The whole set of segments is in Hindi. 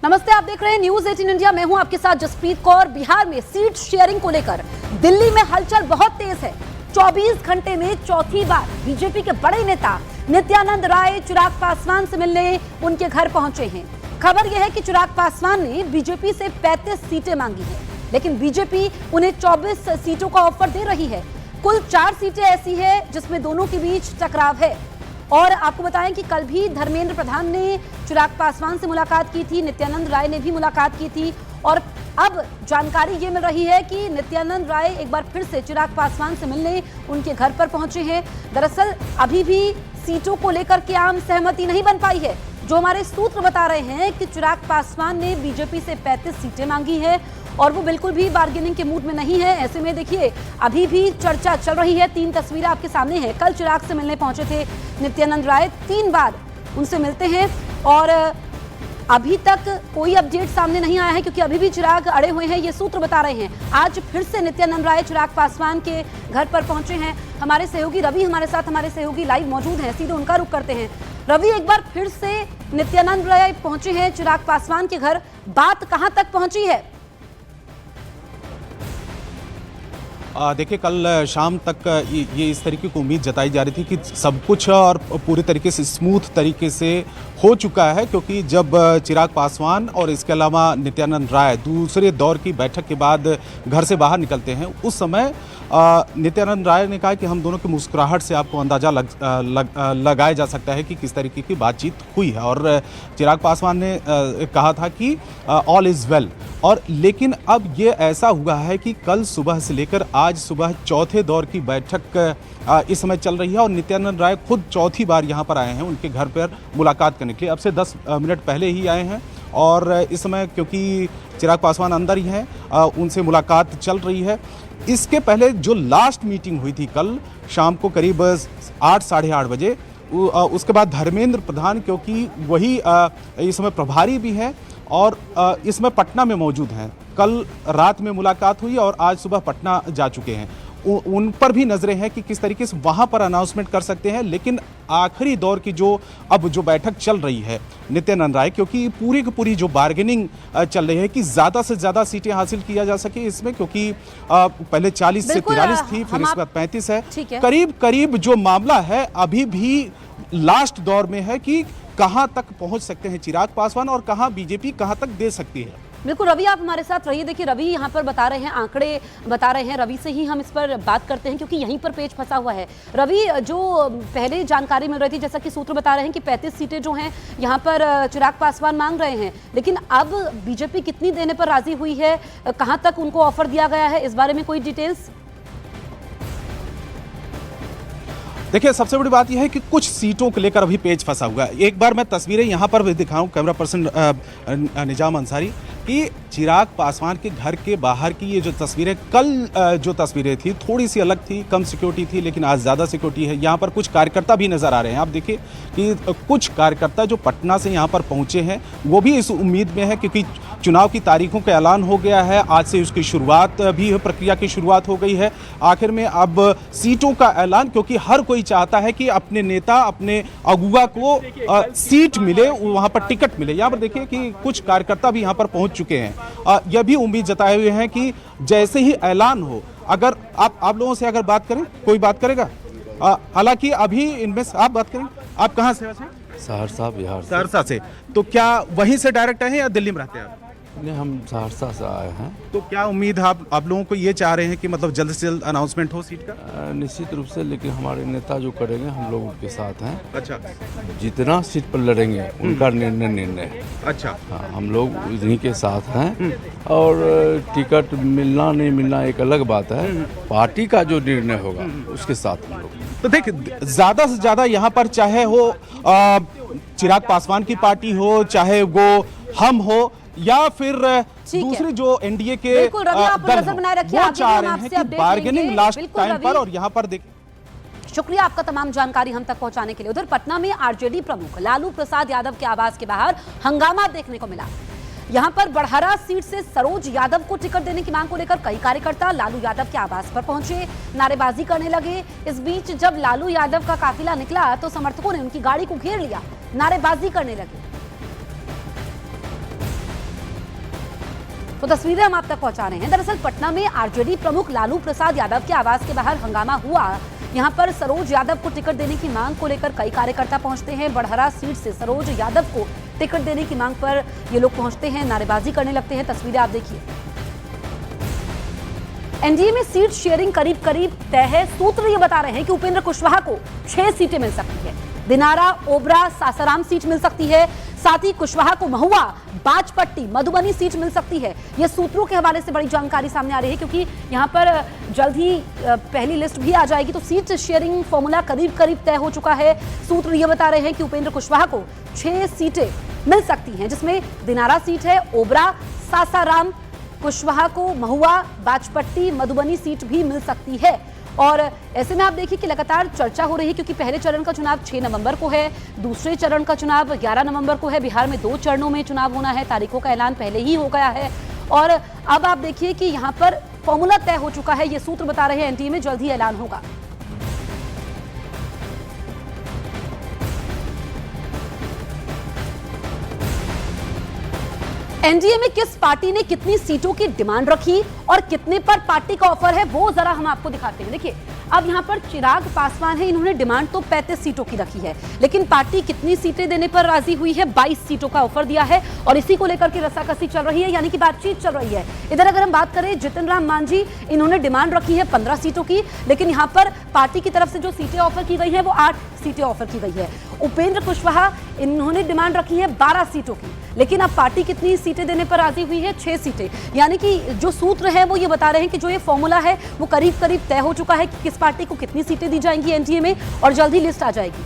नमस्ते, आप देख रहे हैं न्यूज 18 इंडिया। मैं हूं आपके साथ जसप्रीत कौर। बिहार में सीट शेयरिंग को लेकर दिल्ली में हलचल बहुत तेज है। 24 घंटे में चौथी बार बीजेपी के बड़े नेता नित्यानंद राय चिराग पासवान से मिलने उनके घर पहुंचे हैं। खबर यह है कि चिराग पासवान ने बीजेपी से 35 सीटें मांगी है, लेकिन बीजेपी उन्हें 24 सीटों का ऑफर दे रही है। कुल 4 सीटें ऐसी है जिसमें दोनों के बीच टकराव है। और आपको बताएं कि कल भी धर्मेंद्र प्रधान ने चिराग पासवान से मुलाकात की थी, नित्यानंद राय ने भी मुलाकात की थी। और अब जानकारी ये मिल रही है कि नित्यानंद राय एक बार फिर से चिराग पासवान से मिलने उनके घर पर पहुंचे हैं। दरअसल अभी भी सीटों को लेकर के आम सहमति नहीं बन पाई है। जो हमारे सूत्र बता रहे हैं कि चिराग पासवान ने बीजेपी से 35 सीटें मांगी है और वो बिल्कुल भी बार्गेनिंग के मूड में नहीं है। ऐसे में देखिए अभी भी चर्चा चल रही है। 3 तस्वीरें आपके सामने हैं। कल चिराग से मिलने पहुंचे थे नित्यानंद राय, 3 बार उनसे मिलते हैं और अभी तक कोई अपडेट सामने नहीं आया है, क्योंकि अभी भी चिराग अड़े हुए हैं, ये सूत्र बता रहे हैं। आज फिर से नित्यानंद राय चिराग पासवान के घर पर पहुंचे हैं। हमारे सहयोगी रवि हमारे साथ, हमारे सहयोगी लाइव मौजूद हैं, सीधे उनका रुख करते हैं। रवि, एक बार फिर से नित्यानंद राय पहुंचे हैं चिराग पासवान के घर, बात कहां तक पहुंची है? देखिए, कल शाम तक ये इस तरीके की उम्मीद जताई जा रही थी कि सब कुछ और पूरी तरीके से स्मूथ तरीके से हो चुका है, क्योंकि जब चिराग पासवान और इसके अलावा नित्यानंद राय दूसरे दौर की बैठक के बाद घर से बाहर निकलते हैं, उस समय नित्यानंद राय ने कहा कि हम दोनों की मुस्कुराहट से आपको अंदाज़ा लगाया जा सकता है कि किस तरीके की बातचीत हुई है। और चिराग पासवान ने कहा था कि ऑल इज़ वेल। और लेकिन अब ये ऐसा हुआ है कि कल सुबह से लेकर आज सुबह चौथे दौर की बैठक इस समय चल रही है और नित्यानंद राय खुद चौथी बार यहाँ पर आए हैं उनके घर पर मुलाकात करने के लिए। अब से 10 मिनट पहले ही आए हैं और इस समय क्योंकि चिराग पासवान अंदर ही हैं, उनसे मुलाकात चल रही है। इसके पहले जो लास्ट मीटिंग हुई थी कल शाम को करीब 8 साढ़े 8 बजे, उसके बाद धर्मेंद्र प्रधान, क्योंकि वही इस समय प्रभारी भी हैं और इसमें पटना में मौजूद हैं, कल रात में मुलाकात हुई और आज सुबह पटना जा चुके हैं। उन पर भी नजरें हैं कि किस तरीके से वहां पर अनाउंसमेंट कर सकते हैं। लेकिन आखिरी दौर की जो बैठक चल रही है नित्यानंद राय, क्योंकि पूरी की पूरी जो बार्गेनिंग चल रही है कि ज़्यादा से ज़्यादा सीटें हासिल किया जा सके इसमें, क्योंकि पहले 40 से 43 थी, फिर इसके बाद 35 है। करीब करीब जो मामला है अभी भी लास्ट दौर में है कि कहां तक पहुंच सकते हैं चिराग पासवान और कहां बीजेपी कहां तक दे सकती है। बिल्कुल रवि, आप हमारे साथ रहिए। देखिए रवि यहाँ पर बता रहे हैं, आंकड़े बता रहे हैं। रवि से ही हम इस पर बात करते हैं क्योंकि यहीं पर पेच फंसा हुआ है। रवि, जो पहले जानकारी मिल रही थी, जैसा कि सूत्र बता रहे हैं कि 35 सीटें जो हैं यहाँ पर चिराग पासवान मांग रहे हैं, लेकिन अब बीजेपी कितनी देने पर राजी हुई है, कहाँ तक उनको ऑफर दिया गया है, इस बारे में कोई डिटेल्स? देखिए, सबसे बड़ी बात यह है कि कुछ सीटों को लेकर अभी पेच फंसा हुआ है। एक बार मैं तस्वीरें यहाँ पर भी दिखाऊं, कैमरा पर्सन निजाम अंसारी, कि चिराग पासवान के घर के बाहर की ये जो तस्वीरें, कल जो तस्वीरें थी थोड़ी सी अलग थी, कम सिक्योरिटी थी, लेकिन आज ज़्यादा सिक्योरिटी है। यहाँ पर कुछ कार्यकर्ता भी नज़र आ रहे हैं। आप देखिए कि कुछ कार्यकर्ता जो पटना से यहाँ पर पहुँचे हैं वो भी इस उम्मीद में है, क्योंकि चुनाव की तारीखों का ऐलान हो गया है, आज से उसकी शुरुआत भी, प्रक्रिया की शुरुआत हो गई है। आखिर में अब सीटों का ऐलान, क्योंकि हर कोई चाहता है कि अपने नेता, अपने अगुवा को सीट मिले, वहाँ पर टिकट मिले। यहाँ पर देखिए कि कुछ कार्यकर्ता भी यहाँ पर पहुँच चुके हैं। यह भी उम्मीद जताए हुए हैं कि जैसे ही ऐलान हो, अगर आप लोगों से अगर बात करें, कोई बात करेगा? हालांकि अभी इनमें से आप बात करें, आप कहाँ से? सहरसा, बिहार। सहरसा से। तो क्या वहीं से डायरेक्ट आए हैं या दिल्ली में रहते हैं आप? नहीं, हम सहरसा से आए हैं। तो क्या उम्मीद है, आप लोगों को ये चाह रहे हैं कि मतलब जल्द से जल्द अनाउंसमेंट हो सीट का? निश्चित रूप से, लेकिन हमारे नेता जो करेंगे हम लोग उनके साथ हैं। अच्छा, जितना सीट पर लड़ेंगे उनका निर्णय है। अच्छा, हाँ, हम लोग इन्हीं के साथ हैं और टिकट मिलना नहीं मिलना एक अलग बात है। पार्टी का जो निर्णय होगा उसके साथ हम लोग। तो देख, ज्यादा से ज्यादा यहाँ पर चाहे वो चिराग पासवान की पार्टी हो, चाहे वो हम हो, या फिर दूसरे जो एनडीए के दल हो, वो चाह रहे हैं कि बार्गेनिंग लास्ट टाइम पर। और यहाँ पर देख, शुक्रिया आपका तमाम जानकारी हम तक पहुंचाने के लिए। उधर पटना में आरजेडी प्रमुख लालू प्रसाद यादव के आवास के बाहर हंगामा देखने को मिला। यहां पर बड़हरा सीट से सरोज यादव को टिकट देने की मांग को लेकर कई कार्यकर्ता लालू यादव के आवास पर पहुंचे, नारेबाजी करने लगे। इस बीच जब लालू यादव का काफिला निकला तो समर्थकों ने उनकी गाड़ी को घेर लिया, नारेबाजी करने लगे। तो तस्वीरें हम आप तक पहुंचा रहे हैं। दरअसल पटना में आरजेडी प्रमुख लालू प्रसाद यादव के आवास के बाहर हंगामा हुआ। यहां पर सरोज यादव को टिकट देने की मांग को लेकर कई कार्यकर्ता पहुंचते हैं। बड़हरा सीट से सरोज यादव को टिकट देने की मांग पर ये लोग पहुंचते हैं, नारेबाजी करने लगते हैं। तस्वीरें आप देखिए। एनडीए में सीट शेयरिंग करीब करीब तय है। सूत्र ये बता रहे हैं कि उपेंद्र कुशवाहा को 6 सीटें मिल सकती है। दिनारा, ओबरा, सासाराम सीट मिल सकती है। साथ ही कुशवाहा को महुआ, बाजपट्टी, मधुबनी सीट मिल सकती है। यह सूत्रों के हवाले से बड़ी जानकारी सामने आ रही है, क्योंकि यहां पर जल्द ही पहली लिस्ट भी आ जाएगी। तो सीट शेयरिंग फॉर्मूला करीब करीब तय हो चुका है। सूत्र ये बता रहे हैं कि उपेंद्र कुशवाहा को 6 सीटें मिल सकती हैं, जिसमें दिनारा सीट है, ओबरा, सासाराम, कुशवाहा को महुआ, बाजपट्टी, मधुबनी सीट भी मिल सकती है। और ऐसे में आप देखिए कि लगातार चर्चा हो रही है, क्योंकि पहले चरण का चुनाव 6 नवंबर को है, दूसरे चरण का चुनाव 11 नवंबर को है। बिहार में 2 चरणों में चुनाव होना है। तारीखों का ऐलान पहले ही हो गया है और अब आप देखिए कि यहां पर फॉर्मूला तय हो चुका है। ये सूत्र बता रहे हैं एनडीए में जल्द ही ऐलान होगा। एनडीए में किस पार्टी ने कितनी सीटों की डिमांड रखी और कितने पर पार्टी का ऑफर है, वो जरा हम आपको दिखाते हैं। देखिए, अब यहां पर चिराग पासवान है, इन्होंने डिमांड तो 35 सीटों की रखी है, लेकिन पार्टी कितनी सीटें देने पर राजी हुई है? 22 सीटों का ऑफर दिया है और इसी को लेकर के रस्साकसी चल रही है, यानी कि बातचीत चल रही है। इधर अगर हम बात करें जितिन राम मांझी, इन्होंने डिमांड रखी है 15 सीटों की, लेकिन यहां पर पार्टी की तरफ से जो सीटें ऑफर की गई है वो 8 सीटें ऑफर की गई है। उपेंद्र कुशवाहा, इन्होंने डिमांड रखी है 12 सीटों की, लेकिन अब पार्टी कितनी सीटें देने पर राजी हुई है? 6 सीटें। यानी कि जो सूत्र है वो ये बता रहे हैं कि जो ये फॉर्मूला है वो करीब करीब तय हो चुका है कि किस पार्टी को कितनी सीटें दी जाएंगी एनडीए में, और जल्द ही लिस्ट आ जाएगी।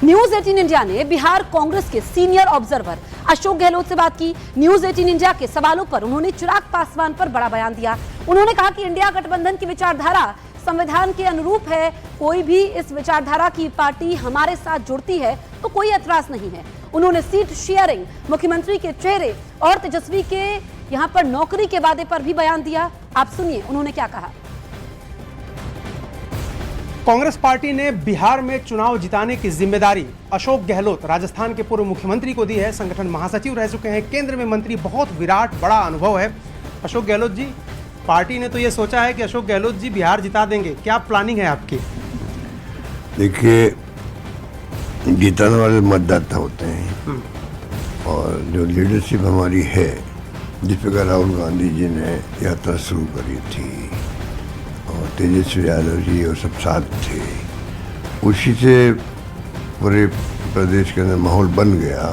न्यूज 18 इंडिया ने बिहार कांग्रेस के सीनियर ऑब्जर्वर अशोक गहलोत से बात की। न्यूज 18 इंडिया के सवालों पर उन्होंने चिराग पासवान पर बड़ा बयान दिया। उन्होंने कहा कि इंडिया गठबंधन की विचारधारा संविधान के अनुरूप है। कोई भी इस विचारधारा की पार्टी हमारे साथ जुड़ती है तो कोई ऐतराज नहीं है। उन्होंने सीट शेयरिंग, मुख्यमंत्री के चेहरे और तेजस्वी के यहां पर नौकरी के वादे पर भी बयान दिया। आप सुनिए उन्होंने क्या कहा। कांग्रेस पार्टी ने बिहार में चुनाव जिताने की जिम्मेदारी अशोक गहलोत, राजस्थान के पूर्व मुख्यमंत्री को दी है। संगठन महासचिव रह चुके हैं, केंद्र में मंत्री, बहुत विराट बड़ा अनुभव है। अशोक गहलोत जी, पार्टी ने तो ये सोचा है कि अशोक गहलोत जी बिहार जिता देंगे, क्या प्लानिंग है आपकी? देखिए, जिताने वाले मतदाता होते हैं और जो लीडरशिप हमारी है, जिस प्रकार राहुल गांधी जी ने यात्रा शुरू करी थी और तेजस्वी यादव जी और सब साथ थे, उसी से पूरे प्रदेश के अंदर माहौल बन गया।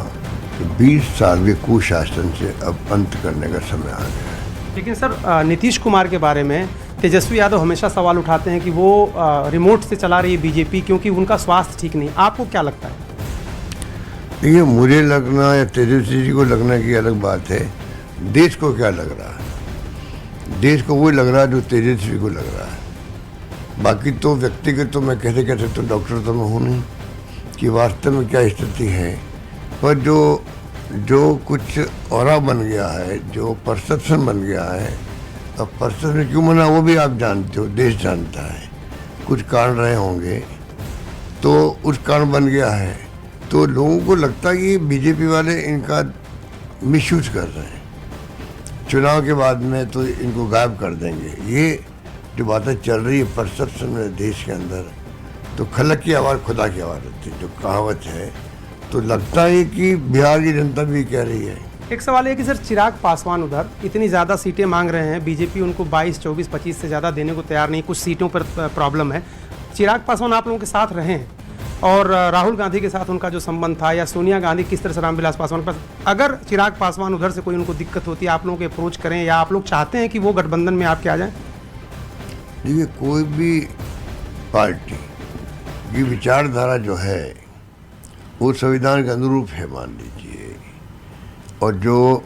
तो 20 साल के कुशासन से अब अंत करने का समय आ गया है। लेकिन सर, नीतीश कुमार के बारे में तेजस्वी यादव हमेशा सवाल उठाते हैं कि वो रिमोट से चला रही है बीजेपी, क्योंकि उनका स्वास्थ्य ठीक नहीं। आपको क्या लगता है? देखिए, मुझे लगना या तेजस्वी जी को लगना की अलग बात है। देश को क्या लग रहा है? देश को वही लग रहा है जो तेजस्वी को लग रहा है। बाकी तो व्यक्तिगत तो मैं कैसे कह सकता हूँ, डॉक्टर तो मैं हूँ नहीं कि वास्तव में क्या स्थिति है। पर जो कुछ ऑरा बन गया है, जो परसेप्शन बन गया है, अब परसेप्शन क्यों बना वो भी आप जानते हो, देश जानता है। कुछ कारण रहे होंगे तो उस कारण बन गया है। तो लोगों को लगता है कि बीजेपी वाले इनका मिसयूज कर रहे हैं, चुनाव के बाद में तो इनको गायब कर देंगे। ये जो बातें चल रही है परसेप्शन में देश के अंदर, तो खलक की आवाज़ खुदा की आवाज़ होती है, जो कहावत है। तो लगता है कि बिहार की जनता भी कह रही है। एक सवाल है कि सर, चिराग पासवान उधर इतनी ज़्यादा सीटें मांग रहे हैं, बीजेपी उनको 22, 24, 25 से ज़्यादा देने को तैयार नहीं, कुछ सीटों पर प्रॉब्लम है। चिराग पासवान आप लोगों के साथ रहे हैं और राहुल गांधी के साथ उनका जो संबंध था, या सोनिया गांधी किस तरह से रामविलास पासवान के पास, अगर चिराग पासवान उधर से कोई उनको दिक्कत होती है, आप लोगों को अप्रोच करें, या आप लोग चाहते हैं कि वो गठबंधन में आपके आ जाएं? देखिए, कोई भी पार्टी की विचारधारा जो है वो संविधान के अनुरूप है, मान लीजिए, और जो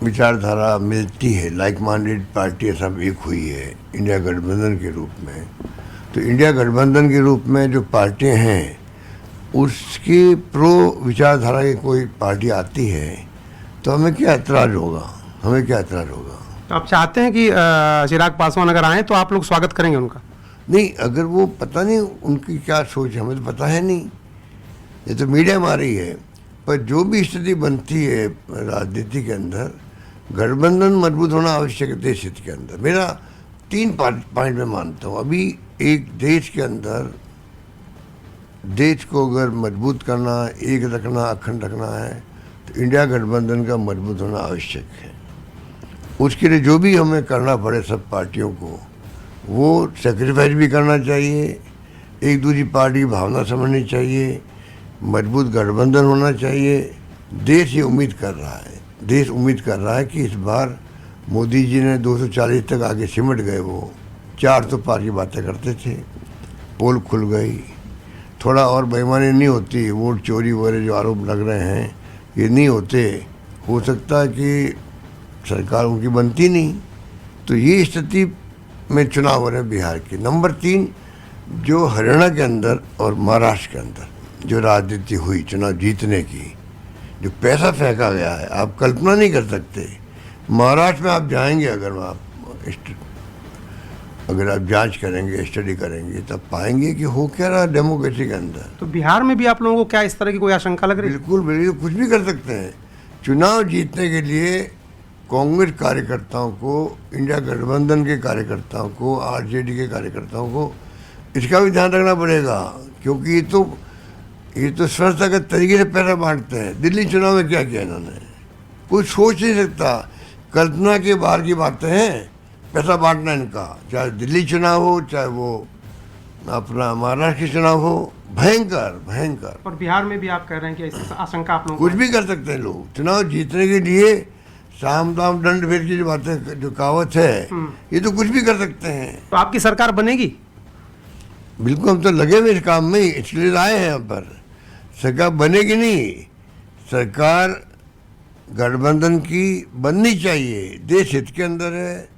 विचारधारा मिलती है, लाइक माइंडेड पार्टी सब एक हुई है इंडिया गठबंधन के रूप में। तो इंडिया गठबंधन के रूप में जो पार्टियां हैं, उसकी प्रो विचारधारा की कोई पार्टी आती है तो हमें क्या ऐतराज़ होगा? हमें क्या ऐतराज़ होगा? तो आप चाहते हैं कि चिराग पासवान अगर आएँ तो आप लोग स्वागत करेंगे उनका? नहीं, अगर वो पता नहीं उनकी क्या सोच है, हमें तो पता है नहीं, ये तो मीडिया में आ रही है। पर जो भी स्थिति बनती है राजनीति के अंदर, गठबंधन मजबूत होना आवश्यक है देश हित के अंदर। मेरा 3 पॉइंट में मानता हूँ। अभी एक देश के अंदर देश को अगर मजबूत करना, एक रखना, अखंड रखना है तो इंडिया गठबंधन का मजबूत होना आवश्यक है। उसके लिए जो भी हमें करना पड़े सब पार्टियों को, वो सेक्रीफाइस भी करना चाहिए, एक दूसरी पार्टी की भावना समझनी चाहिए, मजबूत गठबंधन होना चाहिए। देश ये उम्मीद कर रहा है, देश उम्मीद कर रहा है कि इस बार मोदी जी ने 240 तक आगे सिमट गए। वो 400 पार की बातें करते थे, पोल खुल गई, थोड़ा और बेईमानी नहीं होती, वोट चोरी वगैरह जो आरोप लग रहे हैं ये नहीं होते, हो सकता है कि सरकार उनकी बनती नहीं। तो ये स्थिति में चुनाव हो रहे हैं बिहार के। नंबर 3, जो हरियाणा के अंदर और महाराष्ट्र के अंदर जो राजनीति हुई चुनाव जीतने की, जो पैसा फेंका गया है, आप कल्पना नहीं कर सकते। महाराष्ट्र में आप जाएंगे, अगर आप जांच करेंगे, स्टडी करेंगे, तब पाएंगे कि हो क्या रहा डेमोक्रेसी के अंदर। तो बिहार में भी आप लोगों को क्या इस तरह की कोई आशंका लग रही है? बिल्कुल बिल्कुल, कुछ भी कर सकते हैं। चुनाव जीतने के लिए कांग्रेस कार्यकर्ताओं को, इंडिया गठबंधन के कार्यकर्ताओं को, आरजेडी के कार्यकर्ताओं को इसका भी ध्यान रखना पड़ेगा, क्योंकि ये तो संस्थागत तरीके से पैसा बांटते हैं। दिल्ली चुनाव में क्या किया इन्होंने, कोई सोच नहीं सकता, कल्पना के बाहर की बातें हैं पैसा बांटना इनका। चाहे दिल्ली चुनाव हो, चाहे वो अपना महाराष्ट्र के चुनाव हो, भयंकर भयंकर। और बिहार में भी आप कह रहे हैं कि ऐसी आशंका आप लोगों कुछ भी कर सकते हैं लोग चुनाव जीतने के लिए। साम दाम दंड भेद की जो बातें, जो कहावत है, ये तो कुछ भी कर सकते हैं। तो आपकी सरकार बनेगी? बिल्कुल, हम तो लगे हुए इस काम में, इसलिए आए हैं यहाँ पर। सरकार बनेगी नहीं, सरकार गठबंधन की बननी चाहिए, देश हित के अंदर है,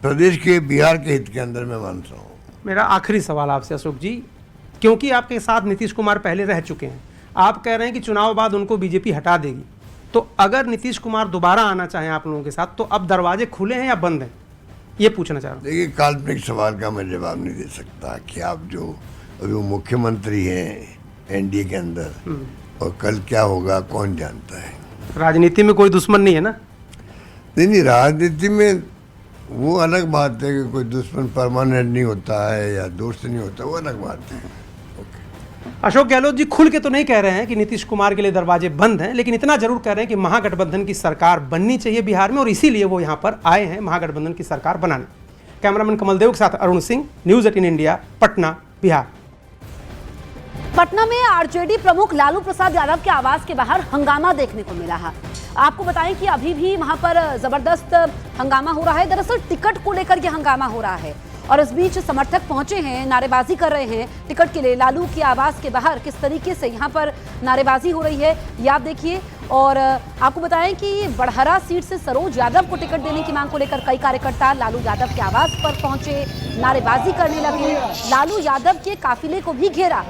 प्रदेश के, बिहार के हित के अंदर मैं मानता हूँ। मेरा आखिरी सवाल आपसे अशोक जी, क्योंकि आपके साथ नीतीश कुमार पहले रह चुके हैं, आप कह रहे हैं कि चुनाव बाद उनको बीजेपी हटा देगी, तो अगर नीतीश कुमार दोबारा आना चाहें आप लोगों के साथ, तो अब दरवाजे खुले हैं या बंद हैं, ये पूछना चाह रहा हूँ। देखिए, काल्पनिक सवाल का मैं जवाब नहीं दे सकता कि आप जो अभी वो मुख्यमंत्री हैं एनडीए के अंदर, और कल क्या होगा कौन जानता है। राजनीति में कोई दुश्मन नहीं है ना? नहीं, राजनीति में वो अलग बात है कि कोई दुश्मन परमानेंट नहीं होता है या दोस्त नहीं होता, वो अलग बात है। अशोक गहलोत जी खुल के तो नहीं कह रहे हैं कि नीतीश कुमार के लिए दरवाजे बंद हैं, लेकिन इतना जरूर कह रहे हैं कि महागठबंधन की सरकार बननी चाहिए बिहार में, और इसीलिए वो यहाँ पर आए हैं महागठबंधन की सरकार बनाने। कैमरामैन कमल देव के साथ अरुण सिंह, न्यूज़ 18 इंडिया, पटना, बिहार। पटना में आरजेडी प्रमुख लालू प्रसाद यादव के आवास के बाहर हंगामा देखने को मिला है। आपको बताएं कि अभी भी वहां पर जबरदस्त हंगामा हो रहा है। दरअसल टिकट को लेकर यह हंगामा हो रहा है, और इस बीच समर्थक पहुंचे हैं, नारेबाजी कर रहे हैं टिकट के लिए। लालू के आवास के बाहर किस तरीके से यहां पर नारेबाजी हो रही है ये आप देखिए। और आपको बताएं कि बड़हरा सीट से सरोज यादव को टिकट देने की मांग को लेकर कई कार्यकर्ता लालू यादव के आवास पर पहुंचे, नारेबाजी करने लगे, लालू यादव के काफिले को भी घेरा।